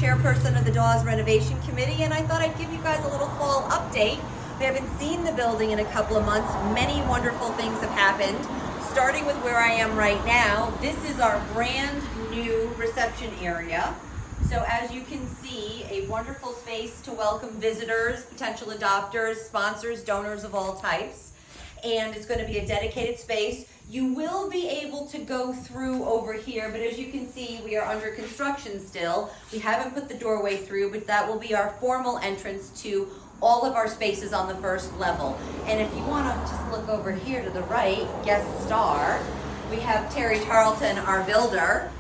chairperson of the Dawes Renovation Committee, and I thought I'd give you guys a little fall update. We haven't seen the building in a couple of months. Many wonderful things have happened. Starting with where I am right now, this is our brand new reception area. So as you can see, a wonderful space to welcome visitors, potential adopters, sponsors, donors of all types. And it's going to be a dedicated space. You will be able to go through over here, but as you can see, we are under construction still. We haven't put the doorway through, but that will be our formal entrance to all of our spaces on the first level. And if you want to just look over here to the right, guest star, we have Terry Tarleton, our builder,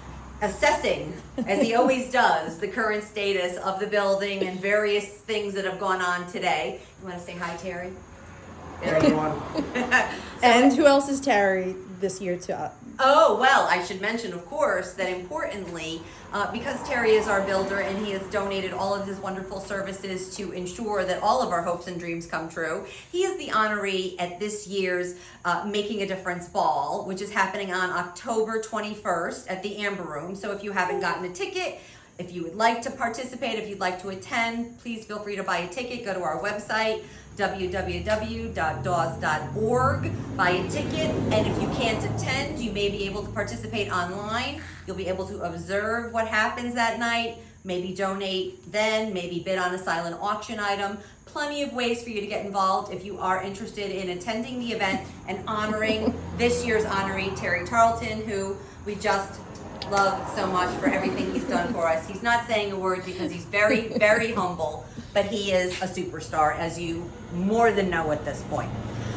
assessing, as he always does, the current status of the building and various things that have gone on today. You want to say hi, Terry? Hey, everyone. And who else is Terry this year to? Oh, well, I should mention, of course, that importantly, because Terry is our builder and he has donated all of his wonderful services to ensure that all of our hopes and dreams come true, he is the honoree at this year's Making a Difference Ball, which is happening on October 21st at the Amber Room. So if you haven't gotten a ticket, if you would like to participate, if you'd like to attend, please feel free to buy a ticket. Go to our website, www.daws.org, buy a ticket, and if you can't attend, you may be able to participate online. You'll be able to observe what happens that night, maybe donate then, maybe bid on a silent auction item. Plenty of ways for you to get involved if you are interested in attending the event and honoring this year's honoree, Terry Tarleton, who we just love so much for everything he's done for us. He's not saying a word because he's very, very humble, but he is a superstar, as you more than know at this point.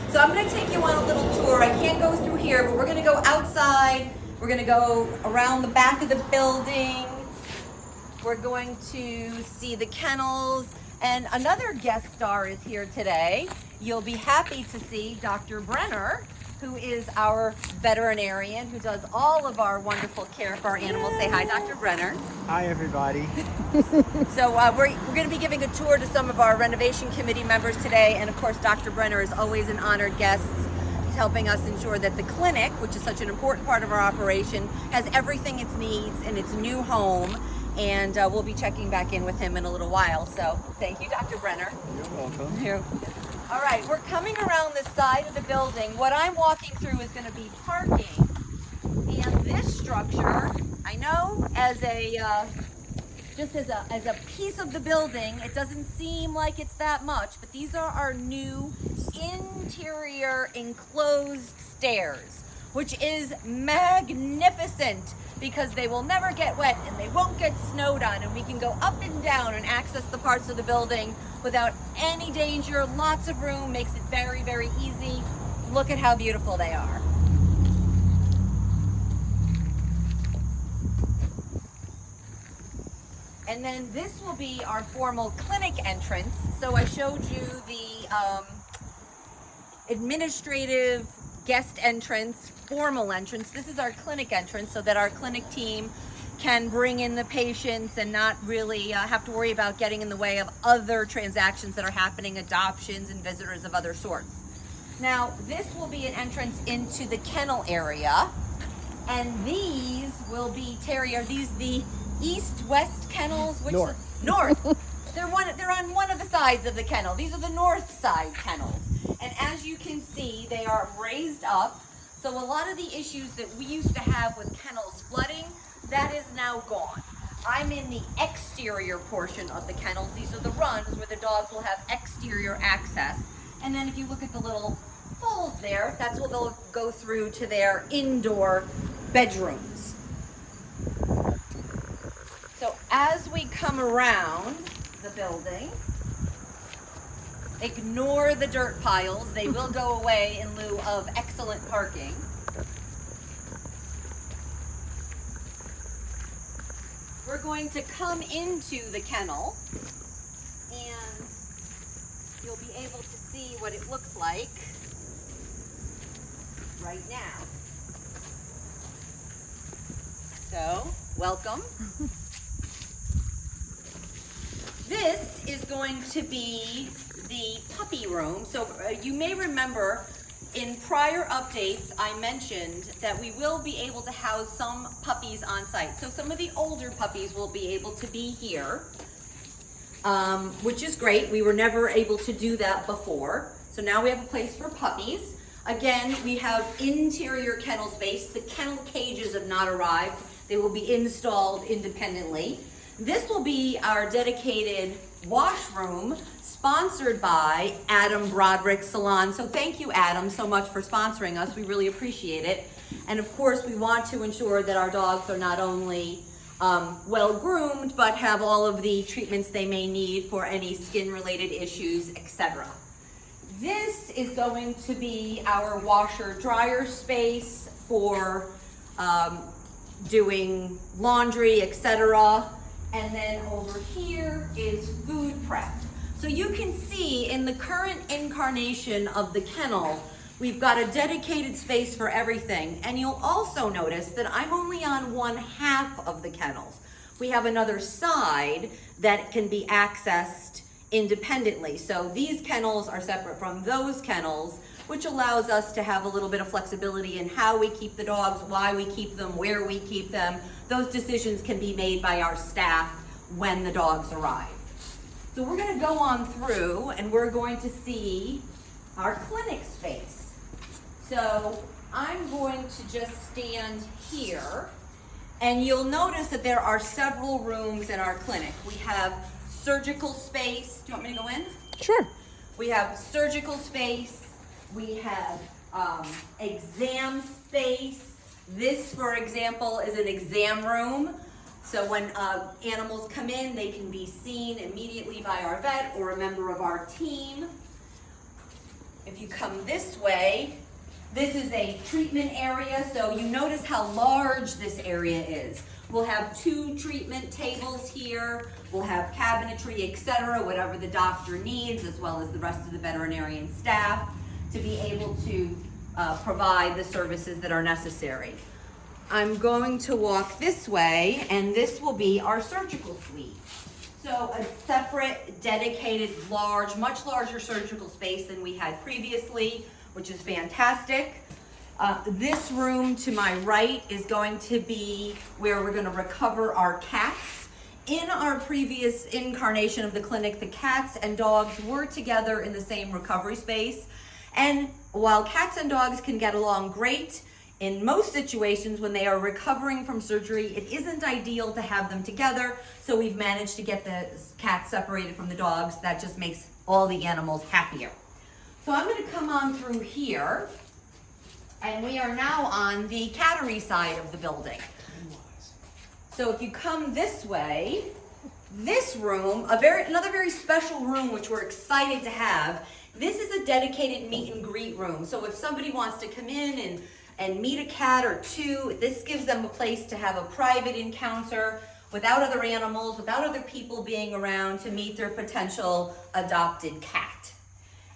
So I'm going to take you on a little tour. I can't go through here, but we're going to go outside. We're going to go around the back of the building. We're going to see the kennels. And another guest star is here today. You'll be happy to see Dr. Brenner, who is our veterinarian, who does all of our wonderful care for our animals. Say hi, Dr. Brenner. Hi, everybody. So we're going to be giving a tour to some of our renovation committee members today. And of course, Dr. Brenner is always an honored guest. He's helping us ensure that the clinic, which is such an important part of our operation, has everything it needs in its new home. And we'll be checking back in with him in a little while. So thank you, Dr. Brenner. You're welcome. Here. All right, we're coming around the side of the building. What I'm walking through is going to be parking. And this structure, I know as a just as a piece of the building, it doesn't seem like it's that much, but these are our new interior enclosed stairs, which is magnificent because they will never get wet and they won't get snowed on, and we can go up and down and access the parts of the building without any danger. Lots of room, makes it very, very easy. Look at how beautiful they are. And then this will be our formal clinic entrance. So I showed you the administrative guest entrance, formal entrance. This is our clinic entrance so that our clinic team can bring in the patients and not really have to worry about getting in the way of other transactions that are happening, adoptions and visitors of other sorts. Now, this will be an entrance into the kennel area, and these will be, Terry, are these the east-west kennels? Which North. North. They're on one of the sides of the kennel. These are the north side kennels. And as you can see, they are raised up. So a lot of the issues that we used to have with kennels flooding, that is now gone. I'm in the exterior portion of the kennels. These are the runs where the dogs will have exterior access. And then if you look at the little holes there, that's what they'll go through to their indoor bedrooms. So as we come around the building, ignore the dirt piles. They will go away in lieu of excellent parking. We're going to come into the kennel and you'll be able to see what it looks like right now. So, welcome. This is going to be the puppy room. So you may remember In prior updates, I mentioned that we will be able to house some puppies on site. So some of the older puppies will be able to be here, which is great. We were never able to do that before. So now we have a place for puppies. Again, we have interior kennel space. The kennel cages have not arrived. They will be installed independently. This will be our dedicated washroom, sponsored by Adam Broderick Salon. So thank you, Adam, so much for sponsoring us. We really appreciate it. And of course, we want to ensure that our dogs are not only well groomed, but have all of the treatments they may need for any skin-related issues, etc. This is going to be our washer-dryer space for doing laundry, etc. And then over here is food prep. So you can see in the current incarnation of the kennel, we've got a dedicated space for everything. And you'll also notice that I'm only on one half of the kennels. We have another side that can be accessed independently. So these kennels are separate from those kennels, which allows us to have a little bit of flexibility in how we keep the dogs, why we keep them, where we keep them. Those decisions can be made by our staff when the dogs arrive. So we're going to go on through and we're going to see our clinic space. So I'm going to just stand here and you'll notice that there are several rooms in our clinic. We have surgical space. Do you want me to go in? Sure. We have surgical space. We have exam space. This, for example, is an exam room. So when animals come in, they can be seen immediately by our vet or a member of our team. If you come this way, this is a treatment area. So you notice how large this area is. We'll have 2 treatment tables here. We'll have cabinetry, etc., whatever the doctor needs, as well as the rest of the veterinarian staff, to be able to provide the services that are necessary. I'm going to walk this way, and this will be our surgical suite. So a separate, dedicated, large, much larger surgical space than we had previously, which is fantastic. This room to my right is going to be where we're going to recover our cats. In our previous incarnation of the clinic, the cats and dogs were together in the same recovery space. And while cats and dogs can get along great, in most situations when they are recovering from surgery, it isn't ideal to have them together. So we've managed to get the cats separated from the dogs. That just makes all the animals happier. So I'm going to come on through here. And we are now on the cattery side of the building. So if you come this way, this room, another very special room which we're excited to have, this is a dedicated meet and greet room. So if somebody wants to come in and meet a cat or 2, this gives them a place to have a private encounter without other animals, without other people being around to meet their potential adopted cat.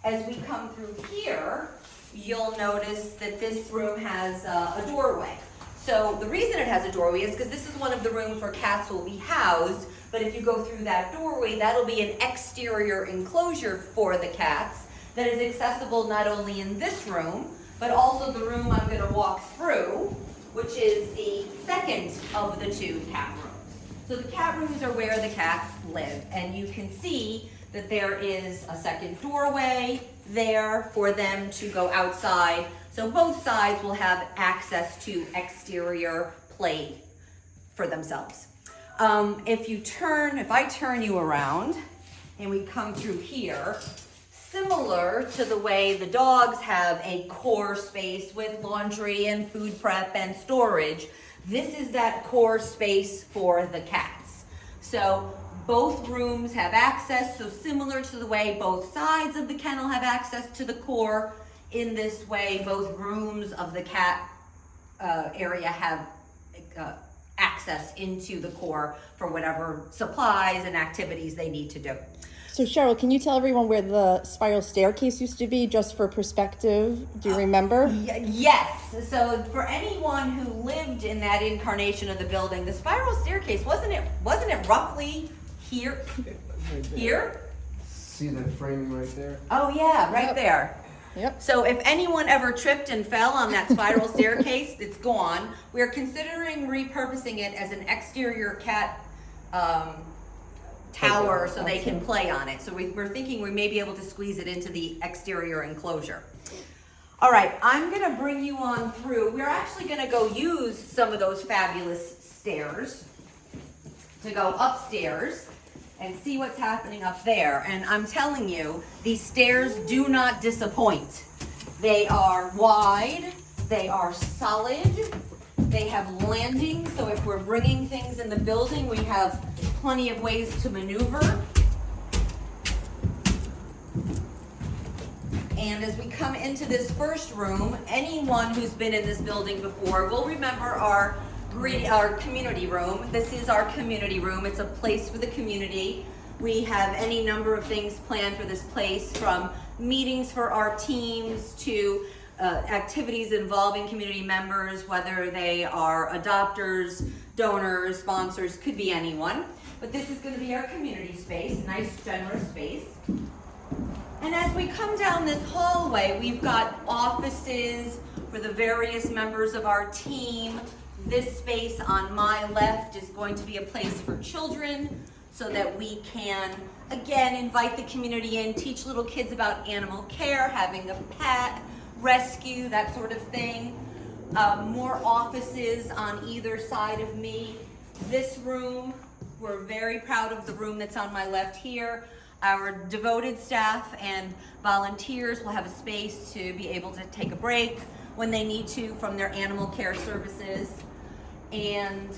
As we come through here, you'll notice that this room has a doorway. So the reason it has a doorway is because this is one of the rooms where cats will be housed, but if you go through that doorway, that'll be an exterior enclosure for the cats that is accessible not only in this room, but also the room I'm going to walk through, which is the second of the 2 cat rooms. So the cat rooms are where the cats live, and you can see that there is a second doorway there for them to go outside. So both sides will have access to exterior play for themselves. If I turn you around and we come through here, similar to the way the dogs have a core space with laundry and food prep and storage, this is that core space for the cats. So both rooms have access, so similar to the way both sides of the kennel have access to the core, in this way both rooms of the cat area have access into the core for whatever supplies and activities they need to do. So Cheryl, can you tell everyone where the spiral staircase used to be, just for perspective? Do you remember? Yes. So for anyone who lived in that incarnation of the building, the spiral staircase, wasn't it roughly here? Here? See that framing right there? Oh yeah, right there. Yep. So if anyone ever tripped and fell on that spiral staircase, it's gone. We're considering repurposing it as an exterior cat tower so they can play on it. So we're thinking we may be able to squeeze it into the exterior enclosure. All right, I'm gonna bring you on through. We're actually gonna go use some of those fabulous stairs to go upstairs and see what's happening up there. And I'm telling you, these stairs do not disappoint. They are wide, they are solid, they have landings, so if we're bringing things in the building, we have plenty of ways to maneuver. And as we come into this first room, anyone who's been in this building before will remember our community room. This is our community room. It's a place for the community. We have any number of things planned for this place, from meetings for our teams to activities involving community members, whether they are adopters, donors, sponsors, could be anyone. But this is going to be our community space, a nice generous space. And as we come down this hallway, we've got offices for the various members of our team. This space on my left is going to be a place for children so that we can, again, invite the community in, teach little kids about animal care, having a pet, rescue, that sort of thing. More offices on either side of me. This room, we're very proud of the room that's on my left here. Our devoted staff and volunteers will have a space to be able to take a break when they need to from their animal care services. And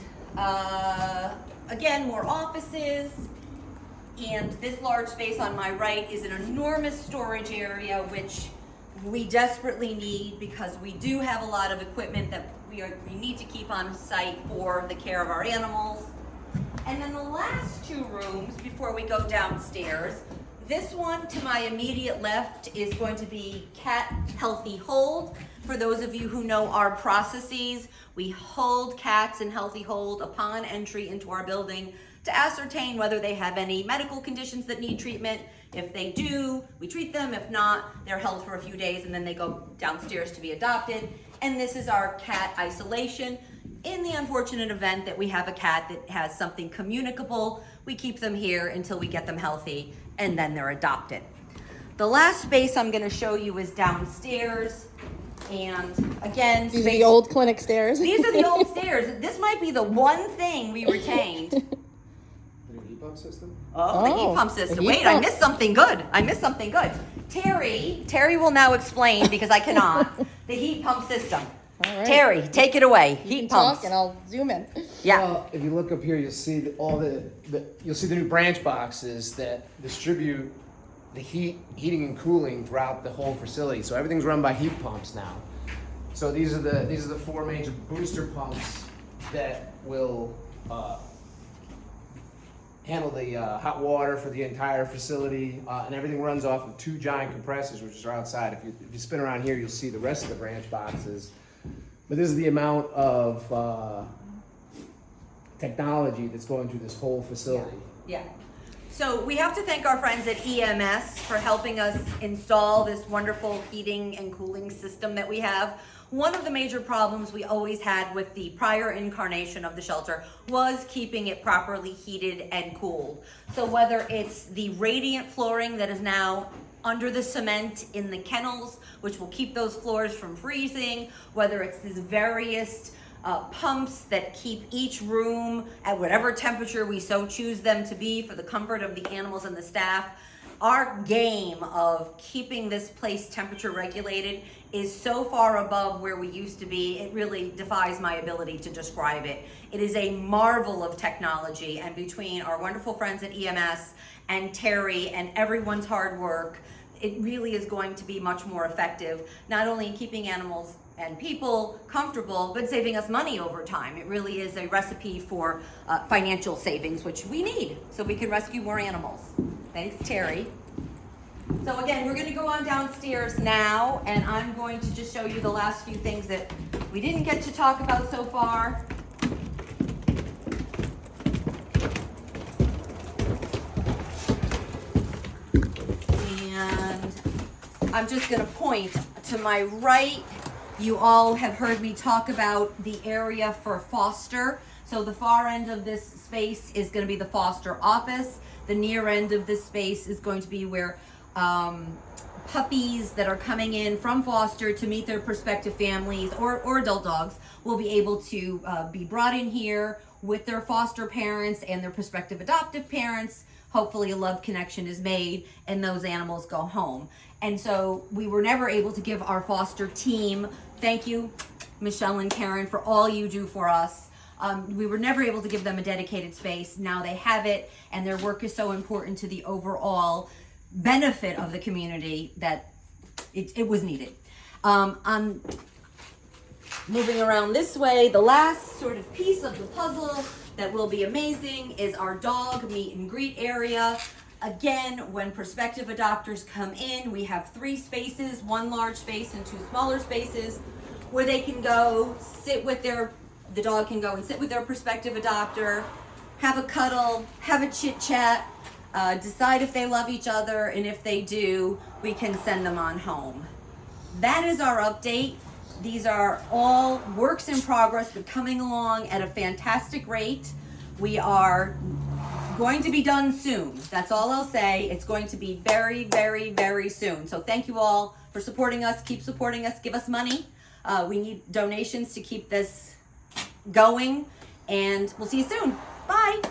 again, more offices. And this large space on my right is an enormous storage area, which we desperately need because we do have a lot of equipment that we need to keep on site for the care of our animals. And then the last two rooms before we go downstairs, this one to my immediate left is going to be cat healthy hold. For those of you who know our processes, we hold cats in healthy hold upon entry into our building to ascertain whether they have any medical conditions that need treatment. If they do, we treat them. If not, they're held for a few days and then they go downstairs to be adopted. And this is our cat isolation. In the unfortunate event that we have a cat that has something communicable, we keep them here until we get them healthy and then they're adopted. The last space I'm going to show you is downstairs. And again, These are the old clinic stairs. These are the old stairs. This might be the one thing we retained. The new heat pump system? Oh, the heat pump the system. heat Wait, pump. I missed something good. Terry will now explain, because I cannot, the heat pump system. All right. Terry, take it away. You Heat can pumps. talk and I'll zoom in. Yeah. Well, if you look up here, you'll see that you'll see the new branch boxes that distribute the heating and cooling throughout the whole facility. So everything's run by heat pumps now. So these are the four major booster pumps that will handle the hot water for the entire facility, and everything runs off of two giant compressors, which are outside. If you spin around here, you'll see the rest of the branch boxes. But this is the amount of technology that's going through this whole facility. Yeah. So we have to thank our friends at EMS for helping us install this wonderful heating and cooling system that we have. One of the major problems we always had with the prior incarnation of the shelter was keeping it properly heated and cooled. So whether it's the radiant flooring that is now under the cement in the kennels, which will keep those floors from freezing, whether it's these various pumps that keep each room at whatever temperature we so choose them to be for the comfort of the animals and the staff. Our game of keeping this place temperature regulated is so far above where we used to be, it really defies my ability to describe it. It is a marvel of technology, and between our wonderful friends at EMS and Terry and everyone's hard work, it really is going to be much more effective, not only in keeping animals and people comfortable, but saving us money over time. It really is a recipe for financial savings, which we need so we can rescue more animals. Thanks, Terry. So again, we're going to go on downstairs now, and I'm going to just show you the last few things that we didn't get to talk about so far. And I'm just gonna point to my right. You all have heard me talk about the area for foster. So the far end of this space is gonna be the foster office. The near end of this space is going to be where puppies that are coming in from foster to meet their prospective families or adult dogs will be able to be brought in here with their foster parents and their prospective adoptive parents. Hopefully a love connection is made and those animals go home. And so we were never able to give our foster team, thank you, Michelle and Karen, for all you do for us. We were never able to give them a dedicated space. Now they have it, and their work is so important to the overall benefit of the community that it was needed. I'm moving around this way. The last sort of piece of the puzzle that will be amazing is our dog meet and greet area. Again, when prospective adopters come in, we have 3 spaces, 1 large space and 2 smaller spaces, where they can go sit with the dog can go and sit with their prospective adopter, have a cuddle, have a chit chat, decide if they love each other, and if they do, we can send them on home. That is our update. These are all works in progress, but coming along at a fantastic rate. We are going to be done soon. That's all I'll say. It's going to be very, very, very soon. So thank you all for supporting us. Keep supporting us. Give us money. We need donations to keep this going, and we'll see you soon. Bye.